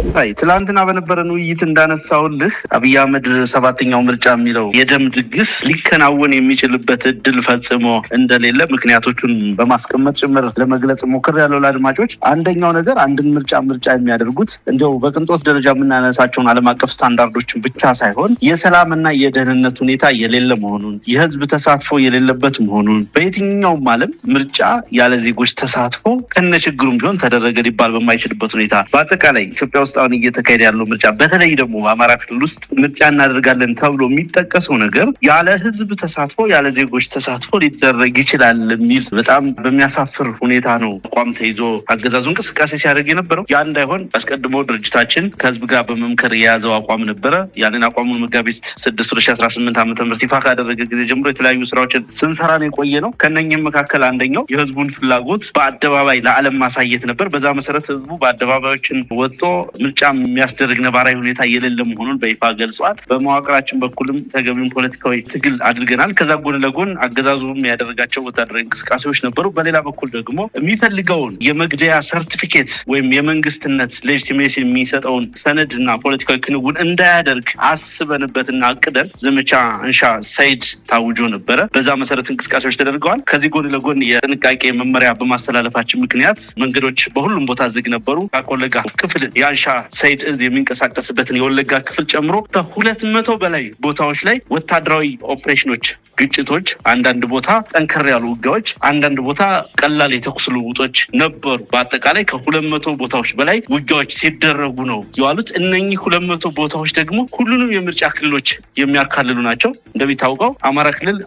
ትላንትና በነበረን ውይይት እንዳነሳውልህ አብይ አህመድ ሰባተኛው ምርጫ የሚለው የደም ድግስ ሊከናወን የሚችልበት እድል ፈጽሞ እንደሌለ ምክንያቶቹን በማስቀመጥ ጭምር ለመግለጽ ሞክሬያለሁ ለአድማጮች። አንደኛው ነገር አንድን ምርጫ የሚያደርጉት እንደው በቅንጦት ደረጃ የምናነሳቸውን ዓለም አቀፍ ስታንዳርዶችን ብቻ ሳይሆን የሰላምና የደህንነት ሁኔታ የሌለ መሆኑን፣ የህዝብ ተሳትፎ የሌለበት መሆኑን፣ በየትኛውም ዓለም ምርጫ ያለ ዜጎች ተሳትፎ ከነችግሩም ቢሆን ተደረገ ሊባል በማይችልበት ሁኔታ በአጠቃላይ ኢትዮጵያ ውስጥ አሁን እየተካሄደ ያለው ምርጫ በተለይ ደግሞ በአማራ ክልል ውስጥ ምርጫ እናደርጋለን ተብሎ የሚጠቀሰው ነገር ያለ ህዝብ ተሳትፎ ያለ ዜጎች ተሳትፎ ሊደረግ ይችላል የሚል በጣም በሚያሳፍር ሁኔታ ነው አቋም ተይዞ አገዛዙ እንቅስቃሴ ሲያደርግ የነበረው። ያ እንዳይሆን አስቀድሞ ድርጅታችን ከህዝብ ጋር በመምከር የያዘው አቋም ነበረ። ያንን አቋሙን መጋቢት 6 2018 ዓ.ም ይፋ ካደረገ ጊዜ ጀምሮ የተለያዩ ስራዎችን ስንሰራ ነው የቆየ ነው። ከነኚህም መካከል አንደኛው የህዝቡን ፍላጎት በአደባባይ ለዓለም ማሳየት ነበር። በዛ መሰረት ህዝቡ በአደባባዮችን ወጥቶ ምርጫ የሚያስደርግ ነባራዊ ሁኔታ የሌለ መሆኑን በይፋ ገልጿል። በመዋቅራችን በኩልም ተገቢውን ፖለቲካዊ ትግል አድርገናል። ከዛ ጎን ለጎን አገዛዙም ያደረጋቸው ወታደራዊ እንቅስቃሴዎች ነበሩ። በሌላ በኩል ደግሞ የሚፈልገውን የመግደያ ሰርቲፊኬት ወይም የመንግስትነት ሌጂቲሜሲ የሚሰጠውን ሰነድ እና ፖለቲካዊ ክንውን እንዳያደርግ አስበንበትና አቅደን ዘመቻ እንሻ ሰይድ ታውጆ ነበረ። በዛ መሰረት እንቅስቃሴዎች ተደርገዋል። ከዚህ ጎን ለጎን የጥንቃቄ መመሪያ በማስተላለፋችን ምክንያት መንገዶች በሁሉም ቦታ ዝግ ነበሩ። ከወለጋ ክፍል የአንሻ ሰይድ እዝ የሚንቀሳቀስበትን የወለጋ ክፍል ጨምሮ ከ200 በላይ ቦታዎች ላይ ወታደራዊ ኦፕሬሽኖች፣ ግጭቶች፣ አንዳንድ ቦታ ጠንከር ያሉ ውጊያዎች፣ አንዳንድ ቦታ ቀላል የተኩስ ልውውጦች ነበሩ። በአጠቃላይ ከ200 ቦታዎች በላይ ውጊያዎች ሲደረጉ ነው የዋሉት። እነኚህ 200 ቦታዎች ደግሞ ሁሉንም የምርጫ ክልሎች የሚያካልሉ ናቸው። እንደሚታወቀው አማራ ክልል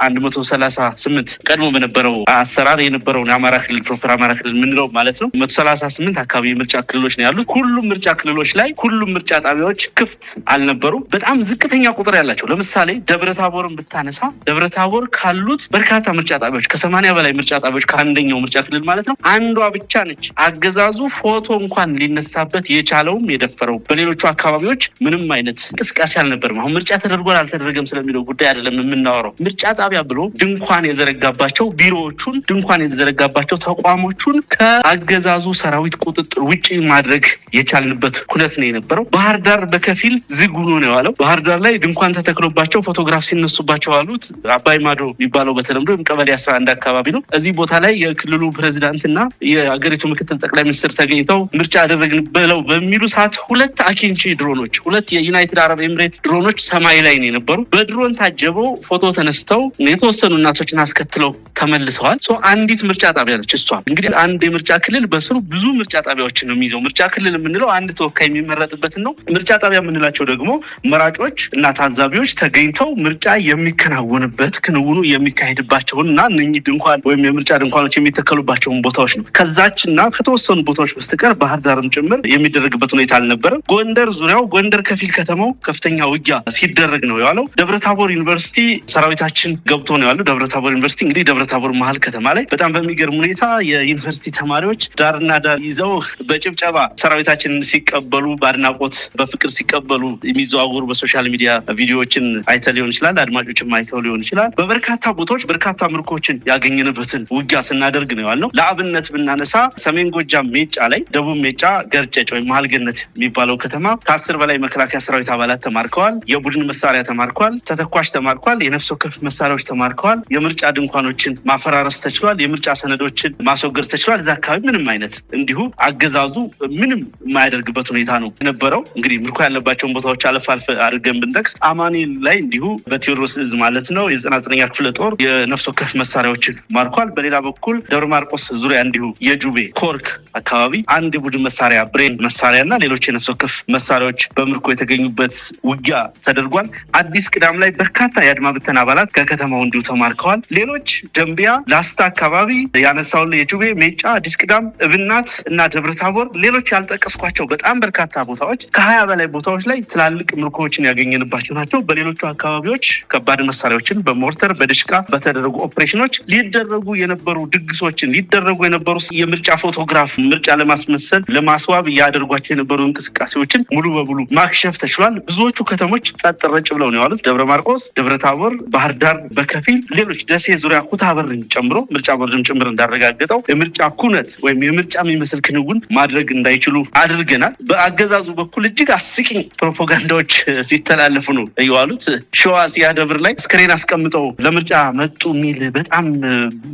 138 ቀድሞ በነበረው አሰራር የነበረውን የአማራ ክልል ፕሮፐር አማራ ክልል የምንለው ማለት ነው 138 አካባቢ የምርጫ ክልሎች ነው ያሉት። ሁሉም ምርጫ ክልሎች ላይ ሁሉም ምርጫ ጣቢያዎች ክፍት አልነበሩ። በጣም ዝቅተኛ ቁጥር ያላቸው ለምሳሌ ደብረታቦርን ብታነሳ ደብረታቦር ካሉት በርካታ ምርጫ ጣቢያዎች ከ80 በላይ ምርጫ ጣቢያዎች ከአንደኛው ምርጫ ክልል ማለት ነው አንዷ ብቻ ነች አገዛዙ ፎቶ እንኳን ሊነሳበት የቻለውም የደፈረው። በሌሎቹ አካባቢዎች ምንም አይነት እንቅስቃሴ አልነበርም። አሁን ምርጫ ተደርጓል አልተደረገም ስለሚለው ጉዳይ አይደለም የምናወራው። ምርጫ ጣቢያ ብሎ ድንኳን የዘረጋባቸው ቢሮዎቹን፣ ድንኳን የዘረጋባቸው ተቋሞቹን ከአገዛዙ ሰራዊት ቁጥጥር ውጪ ማድረግ የቻልንበት ሁነት ነው የነበረው። ባህር ዳር በከፊል ዝግ ሆኖ ነው የዋለው። ባህር ዳር ላይ ድንኳን ተተክሎባቸው ፎቶግራፍ ሲነሱባቸው አሉት አባይ ማዶ የሚባለው በተለምዶ ቀበሌ 11 አካባቢ ነው። እዚህ ቦታ ላይ የክልሉ ፕሬዝዳንትና የአገሪቱ ምክትል ጠቅላይ ሚኒስትር ተገኝተው ምርጫ አደረግን ብለው በሚሉ ሰዓት 2 አኪንቺ ድሮኖች፣ 2 የዩናይትድ አረብ ኤምሬት ድሮኖች ሰማይ ላይ ነው የነበሩ። በድሮን ታጀበው ፎቶ ተነስተው የተወሰኑ እናቶችን አስከትለው ተመልሰዋል። አንዲት ምርጫ ጣቢያ ነች እሷ። እንግዲህ አንድ የምርጫ ክልል በስሩ ብዙ ምርጫ ጣቢያዎችን ነው የሚይዘው። ምርጫ ክልል የምንለው አንድ ተወካይ የሚመረጥበትን ነው። ምርጫ ጣቢያ የምንላቸው ደግሞ መራጮች እና ታዛቢዎች ተገኝተው ምርጫ የሚከናወንበት ክንውኑ የሚካሄድባቸውን እና እነኚህ ድንኳን ወይም የምርጫ ድንኳኖች የሚተከሉባቸውን ቦታዎች ነው። ከዛችና ከተወሰኑ ቦታዎች በስተቀር ባህር ዳርም ጭምር የሚደረግበት ሁኔታ አልነበረም። ጎንደር ዙሪያው ጎንደር ከፊል ከተማው ከፍተኛ ውጊያ ሲደረግ ነው የዋለው። ደብረታቦር ዩኒቨርሲቲ ሰራዊታችን ገብቶ ነው ያለው። ደብረታቦር ዩኒቨርሲቲ እንግዲህ ደብረታቦር መሀል ከተማ ላይ በጣም በሚገርም ሁኔታ የዩኒቨርሲቲ ተማሪዎች ዳርና ዳር ይዘው በጭብጨባ ሰራዊታችንን ሲቀበሉ በአድናቆት በፍቅር ሲቀበሉ የሚዘዋወሩ በሶሻል ሚዲያ ቪዲዮዎችን አይተህ ሊሆን ይችላል። አድማጮችም አይተው ሊሆን ይችላል። በበርካታ ቦታዎች በርካታ ምርኮችን ያገኘንበትን ውጊያ ስናደርግ ነው ያልነው። ለአብነት ብናነሳ ሰሜን ጎጃም ሜጫ ላይ፣ ደቡብ ሜጫ ገርጨጭ ወይም መሀል ገነት የሚባለው ከተማ ከ10 በላይ መከላከያ ሰራዊት አባላት ተማርከዋል። የቡድን መሳሪያ ተማርኳል። ተተኳሽ ተማርኳል። የነፍስ ወከፍ መሳሪያዎች ተማርከዋል። የምርጫ ድንኳኖችን ማፈራረስ ተችሏል። የምርጫ ሰነዶችን ማስወገድ ተችሏል። እዛ አካባቢ ምንም አይነት እንዲሁ አገዛዙ ምንም የማያደርግበት ሁኔታ ነው የነበረው። እንግዲህ ምርኮ ያለባቸውን ቦታዎች አለፍ አድርገን ብንጠቅስ አማኑኤል ላይ እንዲሁ በቴዎድሮስ እዝ ማለት ነው የ99ኛ ክፍለ ጦር የነፍስ ወከፍ መሳሪያዎችን ማርኳል። በሌላ በኩል ደብረ ማርቆስ ዙሪያ እንዲሁ የጁቤ ኮርክ አካባቢ አንድ የቡድን መሳሪያ ብሬን መሳሪያ እና ሌሎች የነፍስ ወከፍ መሳሪያዎች በምርኮ የተገኙበት ውጊያ ተደርጓል። አዲስ ቅዳም ላይ በርካታ የአድማ ብተና አባላት ከከተማው እንዲሁ ተማርከዋል። ሌሎች ደንቢያ፣ ላስታ አካባቢ ያነሳውን የጁቤ፣ ሜጫ፣ አዲስ ቅዳም፣ እብናት እና ደብረታቦር ሌሎች ያልጠቀስኳቸው በጣም በርካታ ቦታዎች ከ20 በላይ ቦታዎች ላይ ትላልቅ ምርኮዎችን ያገኘንባቸው ናቸው። በሌሎቹ አካባቢዎች ከባድ መሳሪያዎችን በሞርተር በድሽቃ በተደረጉ ኦፕሬሽኖች ሊደረጉ የነበሩ ድግሶችን ሊደረጉ የነበሩ የምርጫ ፎቶግራፍ ምርጫ ለማስመሰል ለማስዋብ ያደርጓቸው የነበሩ እንቅስቃሴዎችን ሙሉ በሙሉ ማክሸፍ ተችሏል። ብዙዎቹ ከተሞች ጸጥ ረጭ ብለው ነው ያሉት። ደብረ ማርቆስ፣ ደብረታቦር፣ ባህር ዳር በከፊል ሌሎች ደሴ ዙሪያ ኩታበርን ጨምሮ ምርጫ ቦርድም ጭምር እንዳረጋገጠው የምርጫ ኩነት ወይም የምርጫ የሚመስል ክንውን ማድረግ እንዳይችሉ አድርገናል። በአገዛዙ በኩል እጅግ አስቂኝ ፕሮፓጋንዳዎች ሲተላለፉ ነው የዋሉት። ሸዋ ሲያደብር ላይ አስከሬን አስቀምጠው ለምርጫ መጡ የሚል በጣም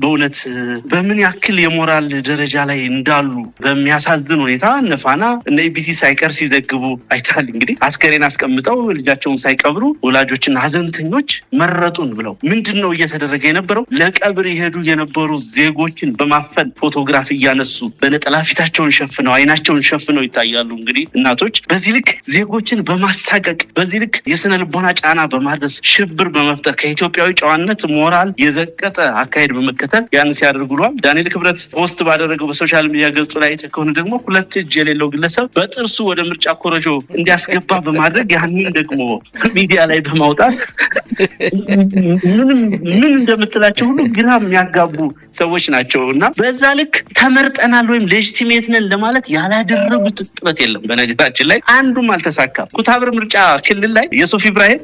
በእውነት በምን ያክል የሞራል ደረጃ ላይ እንዳሉ በሚያሳዝን ሁኔታ እነ ፋና እነ ኢቢሲ ሳይቀር ሲዘግቡ አይታል። እንግዲህ አስከሬን አስቀምጠው ልጃቸውን ሳይቀብሩ ወላጆችና ሀዘንተኞች መረጡን ብለው ምንድነው እየተደረገ የነበረው? ለቀብር የሄዱ የነበሩ ዜጎችን በማፈን ፎቶግራፍ እያነሱ በነጠላ ፊታቸውን ሸፍነው አይናቸውን ሸፍነው ይታያሉ። እንግዲህ እናቶች በዚህ ልክ ዜጎችን በማሳቀቅ በዚህ ልክ የስነ ልቦና ጫና በማድረስ ሽብር በመፍጠር ከኢትዮጵያዊ ጨዋነት ሞራል የዘቀጠ አካሄድ በመከተል ያን ሲያደርጉ ብሏል። ዳንኤል ክብረት ፖስት ባደረገው በሶሻል ሚዲያ ገጹ ላይ ከሆነ ደግሞ ሁለት እጅ የሌለው ግለሰብ በጥርሱ ወደ ምርጫ ኮረጆ እንዲያስገባ በማድረግ ያንን ደግሞ ሚዲያ ላይ በማውጣት ምን እንደምትላቸው ሁሉ ግራ የሚያጋቡ ሰዎች ናቸው እና በዛ ልክ ተመርጠናል ወይም ሌጂቲሜት ነን ለማለት ያላደረጉት ጥረት የለም። በነገራችን ላይ አንዱም አልተሳካም። ኩታብር ምርጫ ክልል ላይ የሶፊ ኢብራሂም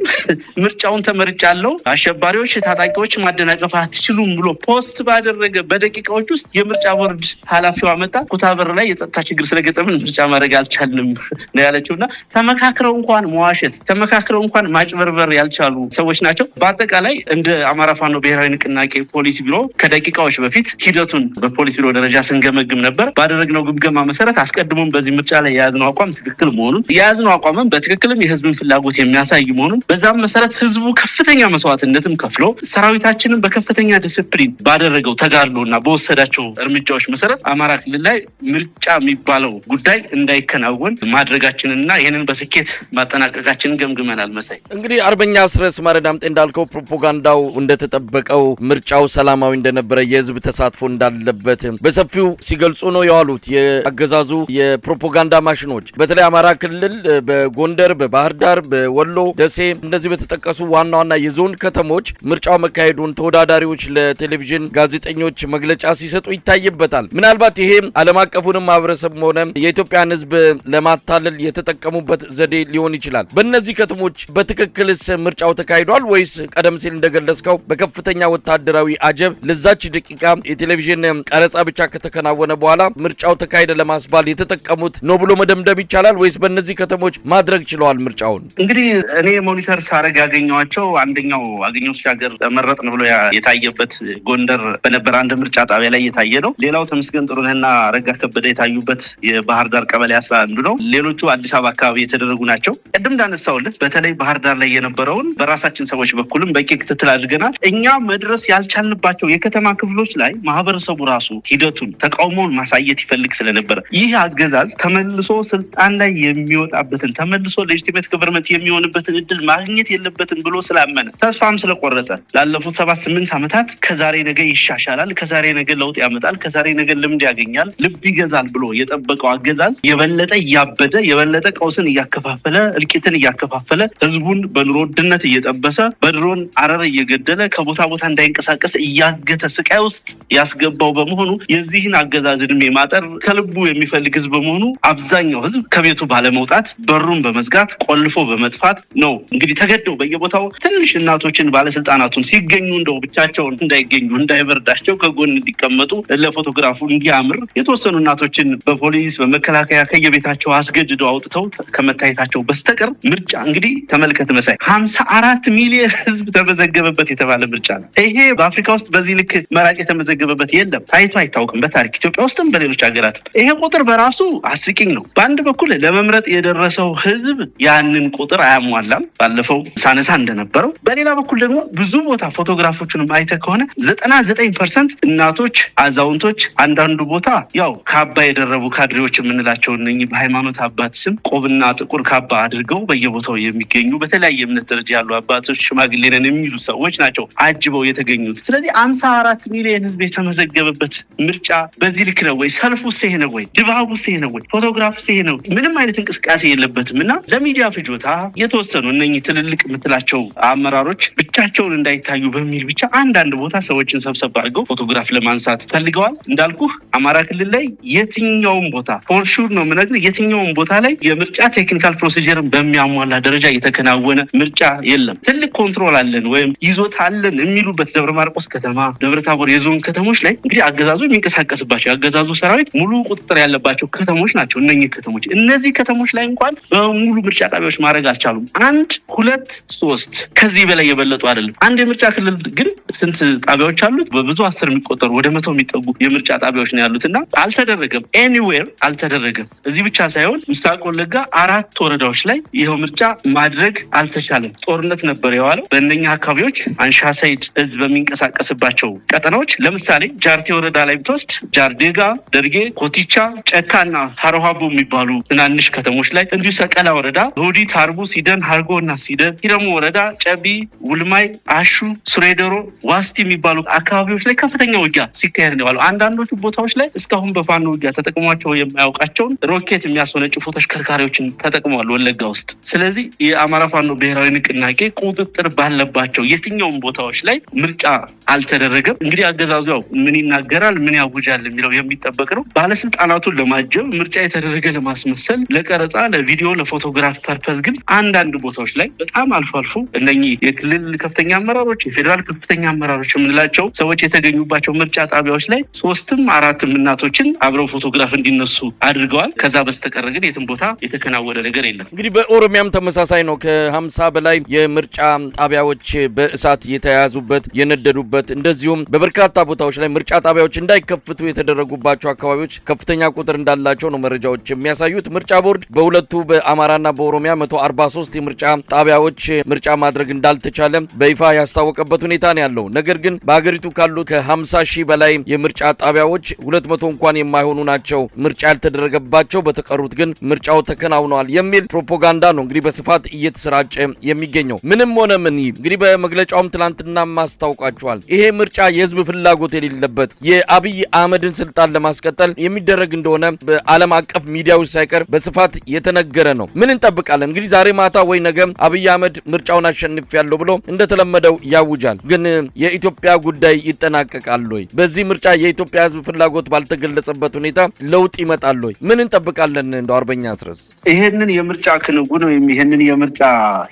ምርጫውን ተመርጫለሁ፣ አሸባሪዎች ታጣቂዎች ማደናቀፍ አትችሉም ብሎ ፖስት ባደረገ በደቂቃዎች ውስጥ የምርጫ ቦርድ ኃላፊዋ መጣ ኩታብር ላይ የጸጥታ ችግር ስለገጠመን ምርጫ ማድረግ አልቻልንም ነው ያለችውና ተመካክረው እንኳን መዋሸት ተመካክረው እንኳን ማጭበርበር ያልቻሉ ሰዎች ናቸው። በአጠቃላይ እንደ አማራ ፋኖ ብሔራዊ ንቅናቄ ፖሊስ ቢሮ ከደቂቃዎች በፊት ሂደቱን በፖሊስ ቢሮ ደረጃ ስንገመግም ነበር። ባደረግነው ግምገማ መሰረት አስቀድሞም በዚህ ምርጫ ላይ የያዝነው አቋም ትክክል መሆኑን የያዝነው አቋምም በትክክልም የህዝብን ፍላጎት የሚያሳይ መሆኑን በዛም መሰረት ህዝቡ ከፍተኛ መስዋዕትነትም ከፍሎ ሰራዊታችንን በከፍተኛ ዲስፕሊን ባደረገው ተጋድሎና በወሰዳቸው እርምጃዎች መሰረት አማራ ክልል ላይ ምርጫ የሚባለው ጉዳይ እንዳይከናወን ማድረጋችንና ይህንን በስኬት ማጠናቀቃችንን ገምግመናል። መሳይ እንግዲህ አርበኛ አስረስ ማረዳምጤ እንዳልከው ፕሮፓጋንዳው እንደተጠበቀው ምርጫው ሰላማዊ እንደነበረ የህዝብ ተሳትፎ እንዳለበት በሰፊው ሲገልጹ ነው የዋሉት። የአገዛዙ የፕሮፓጋንዳ ማሽኖች በተለይ አማራ ክልል በጎንደር፣ በባህር ዳር፣ በወሎ፣ ደሴ እንደዚህ በተጠቀሱ ዋና ዋና የዞን ከተሞች ምርጫው መካሄዱን ተወዳዳሪዎች ለቴሌቪዥን ጋዜጠኞች መግለጫ ሲሰጡ ይታይበታል። ምናልባት ይሄ ዓለም አቀፉንም ማህበረሰብ ሆነ የኢትዮጵያን ህዝብ ለማታለል የተጠቀሙበት ዘዴ ሊሆን ይችላል። በእነዚህ ከተሞች በትክክልስ ምርጫው ተካሂዷል ወይስ ቀደም ሲል እንደገለጽከው በከፍተኛ ወታደራዊ አጀብ ለዛች ደቂቃ የቴሌቪዥን ቀረጻ ብቻ ከተከናወነ በኋላ ምርጫው ተካሄደ ለማስባል የተጠቀሙት ነው ብሎ መደምደም ይቻላል ወይስ በእነዚህ ከተሞች ማድረግ ችለዋል ምርጫውን? እንግዲህ እኔ ሞኒተር ሳረግ ያገኘኋቸው አንደኛው አገኘው ሻገር መረጥን ብሎ የታየበት ጎንደር በነበረ አንድ ምርጫ ጣቢያ ላይ የታየ ነው። ሌላው ተመስገን ጥሩነህና ረጋ ከበደ የታዩበት የባህር ዳር ቀበሌ 11 ነው። ሌሎቹ አዲስ አበባ አካባቢ የተደረጉ ናቸው። ቅድም እንዳነሳውልህ በተለይ ባህር ዳር ላይ የነበረውን በራሳችን ሰዎች በኩልም በቂ ክትትል አድርገናል። እኛ መድረስ ያልቻልንባቸው የከተማ ክፍሎች ላይ ማህበረሰቡ ራሱ ሂደቱን ተቃውሞውን ማሳየት ይፈልግ ስለነበረ ይህ አገዛዝ ተመልሶ ስልጣን ላይ የሚወጣበትን ተመልሶ ሌጂቲሜት ገቨርንመንት የሚሆንበትን እድል ማግኘት የለበትም ብሎ ስላመነ ተስፋም ስለቆረጠ ላለፉት 7-8 ዓመታት ከዛሬ ነገ ይሻሻላል፣ ከዛሬ ነገ ለውጥ ያመጣል፣ ከዛሬ ነገ ልምድ ያገኛል፣ ልብ ይገዛል ብሎ የጠበቀው አገዛዝ የበለጠ እያበደ የበለጠ ቀውስን እያከፋፈለ እልቂትን እያከፋፈለ ህዝቡን በኑሮ ውድነት እየጠበሰ በድሮን አረር እየገደለ ከቦታ ቦታ እንዳይንቀሳቀስ እያገተ ስቃይ ውስጥ ያስገባው በመሆኑ የዚህን አገዛዝ እድሜ ማጠር ከልቡ የሚፈልግ ህዝብ በመሆኑ አብዛኛው ህዝብ ከቤቱ ባለመውጣት በሩን በመዝጋት ቆልፎ በመጥፋት ነው እንግዲህ ተገደው በየቦታው ትንሽ እናቶችን ባለስልጣናቱን ሲገኙ እንደው ብቻቸውን እንዳይገኙ እንዳይበርዳቸው ከጎን እንዲቀመጡ ለፎቶግራፉ እንዲያምር የተወሰኑ እናቶችን በፖሊስ በመከላከያ ከየቤታቸው አስገድደው አውጥተው ከመታየታቸው በስተቀር ምርጫ እንግዲህ ተመልከት መሳይ 54 ሚሊዮን ህዝብ ተመዘገበበት የተባለ ምርጫ ነው። ይሄ በአፍሪካ ውስጥ በዚህ ልክ መራጭ የተመዘገበበት የለም፣ ታይቶ አይታወቅም በታሪክ ኢትዮጵያ ውስጥም በሌሎች ሀገራት። ይሄ ቁጥር በራሱ አስቂኝ ነው። በአንድ በኩል ለመምረጥ የደረሰው ህዝብ ያንን ቁጥር አያሟላም ባለፈው ሳነሳ እንደነበረው፣ በሌላ በኩል ደግሞ ብዙ ቦታ ፎቶግራፎቹንም አይተህ ከሆነ 99% እናቶች፣ አዛውንቶች፣ አንዳንዱ ቦታ ያው ካባ የደረቡ ካድሬዎች የምንላቸው እነኚህ በሃይማኖት አባት ስም ቆብና ጥቁር ካባ አድርገው በየቦታው የሚገኙ በተለያየ እምነት ደረጃ ያሉ አባቶች ሽማግሌ ነን የሚሉ ሰዎች ናቸው አጅበው የተገኙት። ስለዚህ 54 ሚሊዮን ህዝብ የተመዘገበበት ምርጫ በዚህ ልክ ነው ወይ? ሰልፉስ ይሄ ነው ወይ? ድባቡስ ይሄ ነው ወይ? ፎቶግራፉስ ይሄ ነው? ምንም አይነት እንቅስቃሴ የለበትም እና ለሚዲያ ፍጆታ የተወሰኑ እነኚህ ትልልቅ የምትላቸው አመራሮች ብቻቸውን እንዳይታዩ በሚል ብቻ አንዳንድ ቦታ ሰዎችን ሰብሰብ አድርገው ፎቶግራፍ ለማንሳት ፈልገዋል። እንዳልኩህ አማራ ክልል ላይ የትኛውም ቦታ ፎር ሹር ነው የምነግርህ፣ የትኛውም ቦታ ላይ የምርጫ ቴክኒካል ፕሮሲጀርን በሚያሟላ ደረጃ የተከናወነ ምርጫ የለም። ትልቅ ኮንትሮል አለን ወይም ይዞታ አለን የሚሉበት ደብረ ማርቆስ ከተማ፣ ደብረ ታቦር የዞን ከተሞች ላይ እንግዲህ አገዛዙ የሚንቀሳቀስባቸው የአገዛዙ ሰራዊት ሙሉ ቁጥጥር ያለባቸው ከተሞች ናቸው እነኚህ ከተሞች እነዚህ ከተሞች ላይ እንኳን በሙሉ ምርጫ ጣቢያዎች ማድረግ አልቻሉም። 1 2 3 ከዚህ በላይ የበለጡ አይደለም። አንድ የምርጫ ክልል ግን ስንት ጣቢያዎች አሉት? በብዙ 10 የሚቆጠሩ ወደ 100 የሚጠጉ የምርጫ ጣቢያዎች ነው ያሉትና አልተደረገም። ኤኒዌር አልተደረገም። እዚህ ብቻ ሳይሆን ምስራቅ ወለጋ 4 ወረዳዎች ላይ ይሄው ምርጫ ማድረግ አልተቻለም። ጦርነት ነበር የዋለው በእነኛ አካባቢዎች አንሻ ሳይድ ህዝብ በሚንቀሳቀስባቸው ቀጠናዎች። ለምሳሌ ጃርቴ ወረዳ ላይ ብትወስድ ጃርዴጋ፣ ደርጌ፣ ኮቲቻ፣ ጨካና ሀሮሃቦ የሚባሉ ትናንሽ ከተሞች ላይ እንዲሁ ሰቀላ ወረዳ፣ ሆዲት፣ ሀርቡ፣ ሲደን፣ ሀርጎ እና ሲደን፣ ሂረሙ ወረዳ፣ ጨቢ፣ ውልማይ፣ አሹ፣ ሱሬደሮ፣ ዋስቲ የሚባሉ አካባቢዎች ላይ ከፍተኛ ውጊያ ሲካሄድ ነው ያለው። አንዳንዶቹ ቦታዎች ላይ እስካሁን በፋኖ ውጊያ ተጠቅሟቸው የማያውቃቸውን ሮኬት የሚያስወነጭፉ ተሽከርካሪዎችን ተጠቅመዋል ወለጋ ውስጥ። ስለዚህ የአማራ ፋኖ ብሔራዊ ንቅናቄ ቁጥጥር ባለባቸው የትኛውም ቦታዎች ላይ ምርጫ አልተደረገም። እንግዲህ አገዛዙ ያው ምን ይናገራል ምን ያውጃል የሚለው የሚጠበቅ ነው። ባለስልጣናቱን ለማጀብ ምርጫ የተደረገ ለማስመሰል ለቀረጻ፣ ለቪዲዮ፣ ለፎቶግራፍ ፐርፐዝ ግን አንዳንድ ቦታዎች ላይ በጣም አልፎ አልፎ እነኚህ የክልል ከፍተኛ አመራሮች የፌዴራል ከፍተኛ አመራሮች የምንላቸው ሰዎች የተገኙባቸው ምርጫ ጣቢያዎች ላይ 3ም 4ም እናቶችን አብረው ፎቶግራፍ እንዲነሱ አድርገዋል። ከዛ በስተቀር ግን የትም ቦታ የተከናወነ ነገር የለም። እንግዲህ በኦሮሚያም ተመሳሳይ ነው። ከ50 በላይ የምርጫ ጣቢያዎች በእሳት የተያያዙበት የነደዱበት፣ እንደዚሁም በበርካታ ቦታዎች ላይ ምርጫ ጣቢያዎች እንዳይከፍቱ የተደረጉባቸው አካባቢዎች ከፍተኛ ቁጥር እንዳላቸው ነው መረጃዎች የሚያሳዩት። ምርጫ ቦርድ በሁለቱ በአማራና በኦሮሚያ 143 የምርጫ ጣቢያዎች ምርጫ ማድረግ እንዳልተቻለ በይፋ ያስታወቀበት ሁኔታ ነው ያለው። ነገር ግን በሀገሪቱ ካሉት ከ50 ሺህ በላይ የምርጫ ጣቢያዎች 200 እንኳን የማይሆኑ ናቸው ምርጫ ያልተደረገባቸው፣ በተቀሩት ግን ምርጫው ተከናውኗል የሚል ፕሮፓጋንዳ ነው እንግዲህ በስፋት እየተሰራጨ የሚገኘው። ምንም ሆነ ምን እንግዲህ በመግለጫውም ትናንትና ማስታወቃቸዋል። ይሄ ምርጫ የህዝብ ፍላጎት የሌለበት የአብይ አህመድን ስልጣን ለማስቀጠል የሚደረግ እንደሆነ በዓለም አቀፍ ሚዲያዎች ሳይቀር በስፋት የተነገረ ነው። ምን እንጠብቃለን እንግዲህ ዛሬ ማታ ወይ ነገ አብይ አህመድ ምርጫውን አሸንፊያለሁ ብሎ እንደተለመደው ያውጃል። ግን የኢትዮጵያ ጉዳይ ይጠናቀቃል ወይ? በዚህ ምርጫ የኢትዮጵያ ህዝብ ፍላጎት ባልተገለጸበት ሁኔታ ለውጥ ይመጣል ወይ? ምን እንጠብቃለን? እንደው አርበኛ አስረስ ይሄንን የምርጫ ክንውን ወይም ይሄንን የምርጫ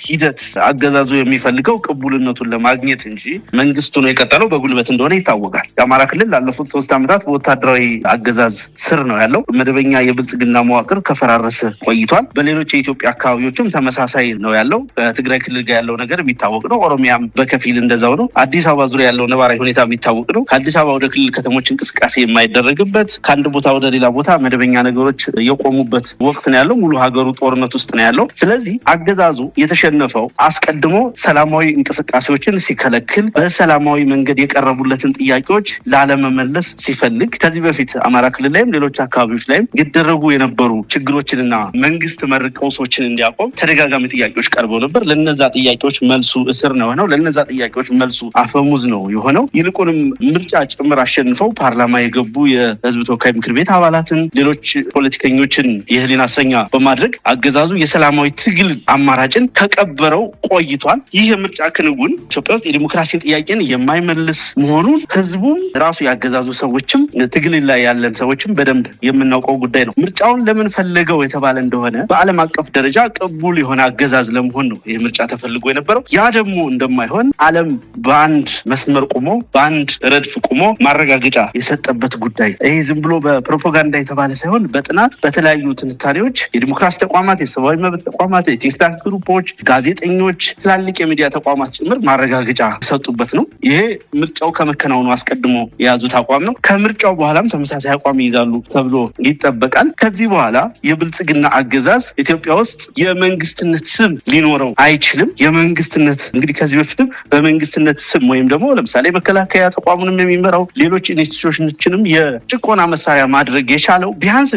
ሂደት አገዛዙ የሚፈልገው ቅቡልነቱን ለማግኘት እንጂ መንግስቱ ነው የቀጠለው በጉልበት እንደሆነ ይታወቃል። የአማራ ክልል ላለፉት 3 ዓመታት በወታደራዊ አገዛዝ ስር ነው ያለው። መደበኛ የብልጽግና መዋቅር ከፈራረሰ ቆይቷል። በሌሎች የኢትዮጵያ አካባቢዎችም ተመሳሳይ ነው ያለው። ከትግራይ ክልል ጋር ያለው ነገር የሚታወቅ ነው። ኦሮሚያም በከፊል እንደዛው ነው። አዲስ አበባ ዙሪያ ያለው ነባራዊ ሁኔታ የሚታወቅ ነው። ከአዲስ አበባ ወደ ክልል ከተሞች እንቅስቃሴ የማይደረግበት፣ ከአንድ ቦታ ወደ ሌላ ቦታ መደበኛ ነገሮች የቆሙበት ወቅት ነው ያለው። ሙሉ ሀገሩ ጦርነት ውስጥ ነው ያለው። ስለዚህ አገዛዙ የተሸነፈው አስቀድሞ ሰላማዊ እንቅስቃሴዎችን ሲከለክል፣ በሰላማዊ መንገድ የቀረቡለትን ጥያቄዎች ላለመመለስ ሲፈልግ፣ ከዚህ በፊት አማራ ክልል ላይም ሌሎች አካባቢዎች ላይም ይደረጉ የነበሩ ችግሮችንና መንግስት መር ቀውሶችን እንዲያቆም ተደጋጋሚ ጥያቄዎች ቀርበው ነበር። ለነዛ ጥያቄዎች መልሱ እስር ነው የሆነው። ለነዛ ጥያቄዎች መልሱ አፈሙዝ ነው የሆነው። ይልቁንም ምርጫ ጭምር አሸንፈው ፓርላማ የገቡ የህዝብ ተወካይ ምክር ቤት አባላትን፣ ሌሎች ፖለቲከኞችን የህሊና እስረኛ በማድረግ አገዛዙ የሰላማዊ ትግል አማራጭን ከቀበረው ቆይቷል። ይህ የምርጫ ክንውን ኢትዮጵያ ውስጥ የዲሞክራሲን ጥያቄን የማይመልስ መሆኑን ህዝቡም ራሱ ያገዛዙ ሰዎችም ትግል ላይ ያለን ሰዎችም በደንብ የምናውቀው ጉዳይ ነው። ምርጫውን ለምን ፈለገው የተባለ እንደሆነ በዓለም አቀፍ ደረጃ ቅቡል የሆነ አገዛዝ ለመሆን ነው ይህ ምርጫ ተፈልጎ የነበረው። ያ ደግሞ እንደማይሆን ዓለም በአንድ መስመር ቆሞ በአንድ ረድፍ ቆሞ ማረጋገጫ የሰጠበት ጉዳይ። ይሄ ዝም ብሎ በፕሮፓጋንዳ የተባለ ሳይሆን በጥናት በተለያዩ ትንታኔዎች የዲሞክራሲ ተቋማት፣ የሰብአዊ መብት ተቋማት፣ የቲንክ ታንክ ግሩፖች፣ ጋዜጠኞች፣ ትላልቅ የሚዲያ ተቋማት ጭምር ማረጋገጫ የሰጡበት ነው። ይሄ ምርጫው ከመከናወኑ አስቀድሞ የያዙት አቋም ነው። ከምርጫው በኋላም ተመሳሳይ አቋም ይይዛሉ ተብሎ ይጠበቃል። ከዚህ በኋላ የብልጽግና አገዛዝ ኢትዮጵያ ውስጥ የመንግስትነት ስም ሊኖረው አይችልም። የመንግስትነት እንግዲህ ከዚህ በፊትም በመንግስትነት ስም ወይም ደግሞ ለምሳሌ መከላከያ ተቋሙንም የሚመራው ሌሎች ኢንስቲትዩሽኖችንም የጭቆና መሳሪያ ማድረግ የቻለው ቢያንስ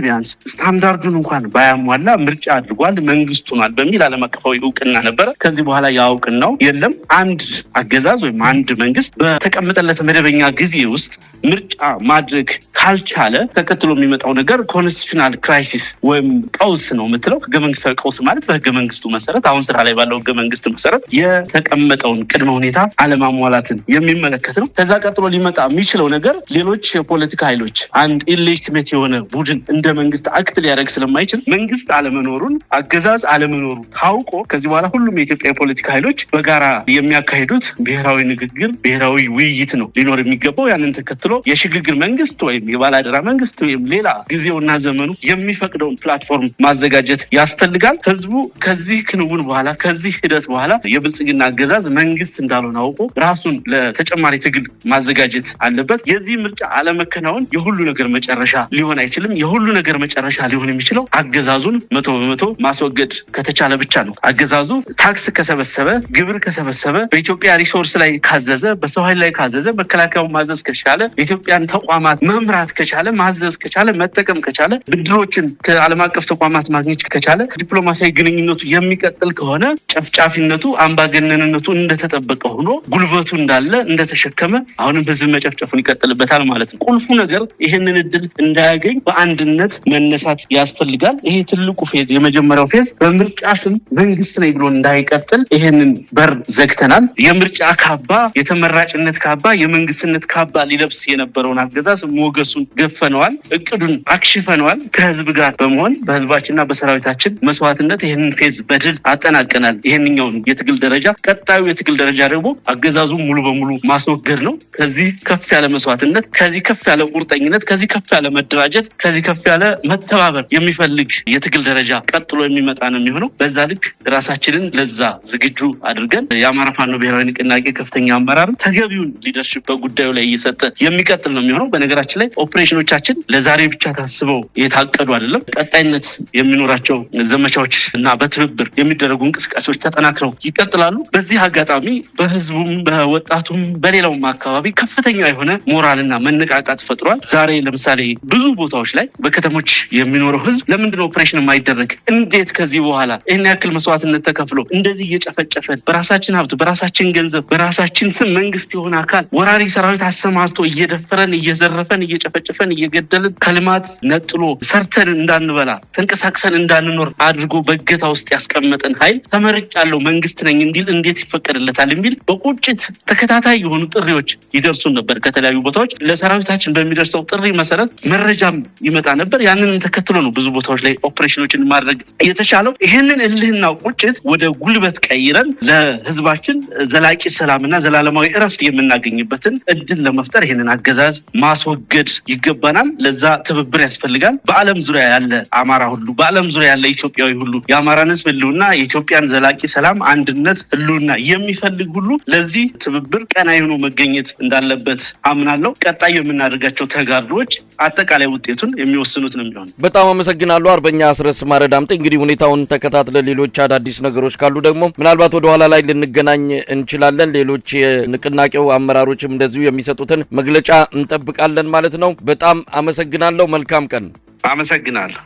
ስታንዳርዱን እንኳን ባያሟላ ምርጫ አድርጓል፣ መንግስት ሆኗል በሚል ዓለም አቀፋዊ እውቅና ነበረ። ከዚህ በኋላ ያ እውቅናው የለም። አንድ አገዛዝ ወይም አንድ መንግስት በተቀመጠለት መደበኛ ጊዜ ውስጥ ምርጫ ማድረግ ካልቻለ ተከትሎ የሚመጣው ነገር ኮንስቲቱሽናል ክራይሲስ ወይም ቀውስ ነው የምትለው። ህገ መንግስታዊ ቀውስ ማለት በህገ መንግስቱ መሰረት አሁን ስራ ላይ ባለው ህገ መንግስት መሰረት የተቀመጠውን ቅድመ ሁኔታ አለማሟላትን የሚመለከት ነው። ከዛ ቀጥሎ ሊመጣ የሚችለው ነገር ሌሎች የፖለቲካ ኃይሎች አንድ ኢሌጂቲሜት የሆነ ቡድን እንደ መንግስት አክት ሊያደርግ ስለማይችል መንግስት አለመኖሩን አገዛዝ አለመኖሩ ታውቆ ከዚህ በኋላ ሁሉም የኢትዮጵያ የፖለቲካ ኃይሎች በጋራ የሚያካሂዱት ብሔራዊ ንግግር፣ ብሔራዊ ውይይት ነው ሊኖር የሚገባው። ያንን ተከትሎ የሽግግር መንግስት ወይም የባላደራ መንግስት ወይም ሌላ ጊዜውና ዘመኑ የሚፈቅደውን ፕላትፎርም ማዘጋጀት ያስፈልጋል። ህዝቡ ከዚህ ክንውን በኋላ ከዚህ ሂደት በኋላ የብልጽግና አገዛዝ መንግስት እንዳልሆነ አውቆ ራሱን ለተጨማሪ ትግል ማዘጋጀት አለበት። የዚህ ምርጫ አለመከናወን የሁሉ ነገር መጨረሻ ሊሆን አይችልም። የሁሉ ነገር መጨረሻ ሊሆን የሚችለው አገዛዙን 100% ማስወገድ ከተቻለ ብቻ ነው። አገዛዙ ታክስ ከሰበሰበ፣ ግብር ከሰበሰበ፣ በኢትዮጵያ ሪሶርስ ላይ ካዘዘ፣ በሰው ኃይል ላይ ካዘዘ፣ መከላከያውን ማዘዝ ከቻለ፣ የኢትዮጵያን ተቋማት መምራት ከቻለ፣ ማዘዝ ከቻለ፣ መጠቀም ከቻለ፣ ብድሮችን ከዓለም አቀፍ ተቋማት ማግኘት ከቻለ፣ ዲፕሎማሲያዊ ግንኙነቱ የሚቀጥል ከሆነ ጨፍጫፊነቱ፣ አምባገነንነቱ እንደተጠበቀ ሆኖ ጉልበቱ እንዳለ እንደተሸከመ አሁንም ህዝብ መጨፍጨፉን ይቀጥልበታል ማለት ነው። ቁልፉ ነገር ይህንን እድል እንዳያገኝ በአንድነት መነሳት ያስፈልጋል። ይሄ ትልቁ ፌዝ፣ የመጀመሪያው ፌዝ በምርጫ ስም መንግስት ነኝ ብሎ እንዳይቀጥል ይሄንን በር ዘግተናል። የምርጫ ካባ፣ የተመራጭነት ካባ፣ የመንግስትነት ካባ ሊለብስ የነበረውን አገዛዝ ሞገሱን ገፈነዋል። እቅዱን አክሽፈነዋል። ከህዝብ ጋር በመሆን በህዝባችንና በሰራዊታችን መስዋዕትነት ይህንን ፌዝ በድል አጠናቀናል። ይሄንኛውን የትግል ደረጃ፣ ቀጣዩ የትግል ደረጃ ደግሞ አገዛዙ ሙሉ በሙሉ ማስወገድ ነው። ከዚህ ከፍ ያለ መስዋዕትነት፣ ከዚህ ከፍ ያለ ቁርጠኝነት፣ ከዚህ ከፍ ያለ መደራጀት፣ ከዚህ ከፍ ያለ መተባበር የሚፈልግ የትግል ደረጃ ቀጥሎ የሚመጣ ነው የሚሆነው። በዛ ልክ ራሳችንን ለዛ ዝግጁ አድርገን የአማራ ፋኖ ብሔራዊ ንቅናቄ ከፍተኛ አመራር ተገቢውን ሊደርሽፕ በጉዳዩ ላይ እየሰጠ የሚቀጥል ነው የሚሆነው። በነገራችን ላይ ኦፕሬሽኖቻችን ለዛሬ ብቻ ታስበው የታቀዱ አይደለም። ቀጣይነት የሚኖራቸው ዘመቻዎች እና በትብብር የሚደረጉ እንቅስቃሴዎች ተጠናክረው ይቀጥላሉ። በዚህ አጋጣሚ በህዝቡም በወጣቱም በሌላውም አካባቢ ከፍተኛ የሆነ ሞራልና መነቃቃት ፈጥሯል። ዛሬ ለምሳሌ ብዙ ቦታዎች ላይ በከተሞች የሚኖረው ህዝብ ለምንድነው ኦፕሬሽን የማይደረግ? እንዴት ከዚህ በኋላ ይህን ያክል መስዋዕትነት ተከፍሎ እንደዚህ እየጨፈጨፈን በራሳችን ሀብት በራሳችን ገንዘብ በራሳችን ስም መንግስት የሆነ አካል ወራሪ ሰራዊት አሰማርቶ እየደፈረን እየዘረፈን እየጨፈጨፈን እየገደልን ከልማት ነጥሎ ሰርተን እንዳንበላ ተንቀሳቅሰን እንዳንኖር አድርጎ በእገታ ውስጥ ያስቀመጠን ኃይል ተመርጫለሁ መንግስት ነኝ እንዲል እንዴት ይፈቀድለታል የሚል በቁጭት ተከታታይ የሆኑ ጥሪዎች ይደርሱን ነበር ከተለያዩ ቦታዎች። ለሰራዊታችን በሚደርሰው ጥሪ መሰረት መረጃም ይመጣ ነበር። ያንን ተከትሎ ነው ብዙ ቦታዎች ላይ ኦፕሬሽኖችን ማድረግ የተቻለው። ይህንን እልህና ቁጭት ወደ ጉልበት ቀይረን ለህዝባችን ዘላቂ ሰላምና ዘላለማዊ እረፍት የምናገኝበትን እድል ለመፍጠር ይህንን አገዛዝ ማስወገድ ይገባናል። ለዛ ትብብር ያስፈልጋል። በዓለም ዙሪያ ያለ አማራ ሁሉ፣ በዓለም ዙሪያ ያለ ኢትዮጵያዊ ሁሉ የአማራን ህዝብ ህልውና፣ የኢትዮጵያን ዘላቂ ሰላም፣ አንድነት፣ ህልውና የሚፈልግ ሁሉ ለዚህ ትብብር ቀናይ ሆኖ መገኘት እንዳለበት አምናለሁ። ቀጣይ የምናደርጋቸው ተጋድሎዎች አጠቃላይ ውጤቱን የሚወስኑት ነው የሚሆነው። በጣም አመሰግናለሁ አርበኛ አስረስ ማረ ዳምጤ። እንግዲህ ሁኔታውን ተከታትለ ሌሎች አዳዲስ ነገሮች ካሉ ደግሞ ምናልባት ወደ ኋላ ላይ ልንገናኝ እንችላለን። ሌሎች የንቅናቄው አመራሮችም እንደዚሁ የሚሰጡትን መግለጫ እንጠብቃለን ማለት ነው። በጣም አመሰግናለሁ። መልካም ቀን። አመሰግናለሁ።